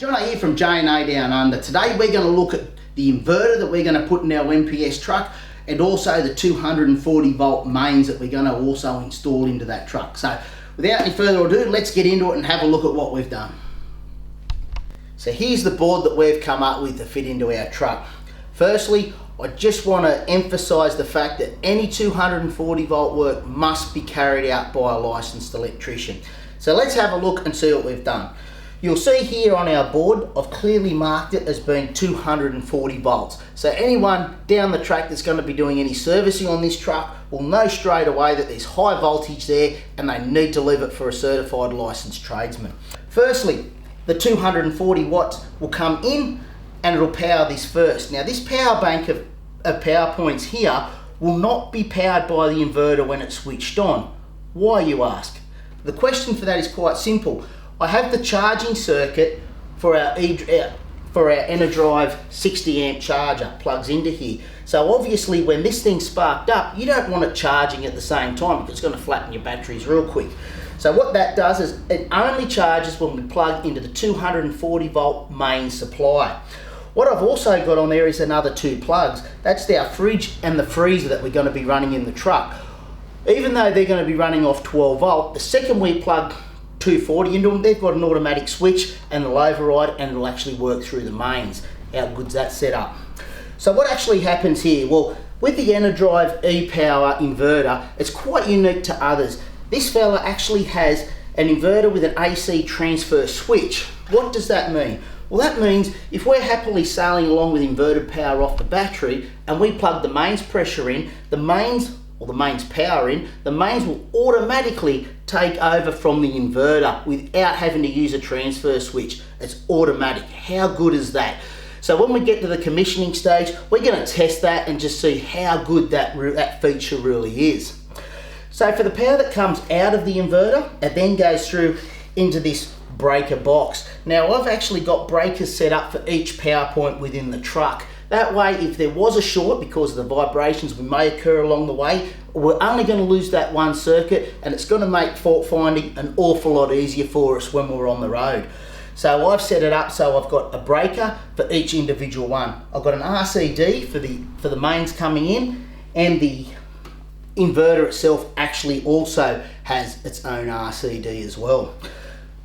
Jonno here from J&A Down Under. Today we're going to look at the inverter that we're going to put in our NPS truck and also the 240 volt mains that we're going to also install into that truck. So without any further ado, let's get into it and have a look at what we've done. So here's the board that we've come up with to fit into our truck. Firstly, I just want to emphasise the fact that any 240 volt work must be carried out by a licensed electrician. So let's have a look and see what we've done. You'll see here on our board, I've clearly marked it as being 240 volts. So anyone down the track that's going to be doing any servicing on this truck will know straight away that there's high voltage there and they need to leave it for a certified licensed tradesman. Firstly, the 240 watts will come in and it'll power this first. Now this power bank of power points here will not be powered by the inverter when it's switched on. Why, you ask? The question for that is quite simple. I have the charging circuit for our Enerdrive 60 amp charger plugs into here. So obviously when this thing's sparked up, you don't want it charging at the same time because it's going to flatten your batteries real quick. So what that does is it only charges when we plug into the 240 volt main supply. What I've also got on there is another two plugs. That's our fridge and the freezer that we're going to be running in the truck. Even though they're going to be running off 12 volt, the second we plug 240 into them, they've got an automatic switch and they'll override and it'll actually work through the mains. How good's that set up? So what actually happens here? Well, with the Enerdrive ePower inverter, it's quite unique to others. This fella actually has an inverter with an AC transfer switch. What does that mean? Well, that means if we're happily sailing along with inverted power off the battery and we plug the mains pressure in, the mains power in, the mains will automatically take over from the inverter without having to use a transfer switch. It's automatic. How good is that? So when we get to the commissioning stage, we're going to test that and just see how good that feature really is. So for the power that comes out of the inverter, it then goes through into this breaker box. Now I've actually got breakers set up for each power point within the truck. That way, if there was a short because of the vibrations we may occur along the way, we're only going to lose that one circuit and it's going to make fault finding an awful lot easier for us when we're on the road. So I've set it up so I've got a breaker for each individual one. I've got an RCD for the mains coming in, and the inverter itself actually also has its own RCD as well.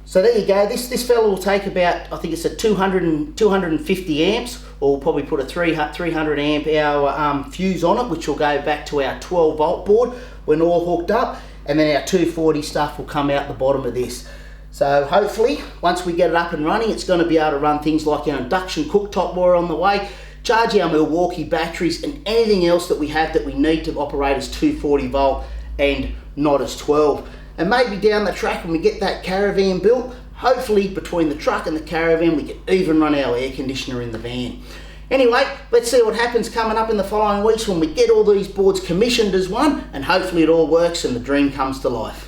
So there you go, this fella will take about, I think it's a 250 amps, or we'll probably put a 300 amp hour fuse on it, which will go back to our 12 volt board when all hooked up, and then our 240 stuff will come out the bottom of this. So hopefully, once we get it up and running, it's going to be able to run things like our induction cooktop wire on the way, charge our Milwaukee batteries and anything else that we have that we need to operate as 240 volt and not as 12. And maybe down the track when we get that Caravan built, hopefully between the truck and the Caravan we can even run our air conditioner in the van. Anyway, let's see what happens coming up in the following weeks when we get all these boards commissioned as one, and hopefully it all works and the dream comes to life.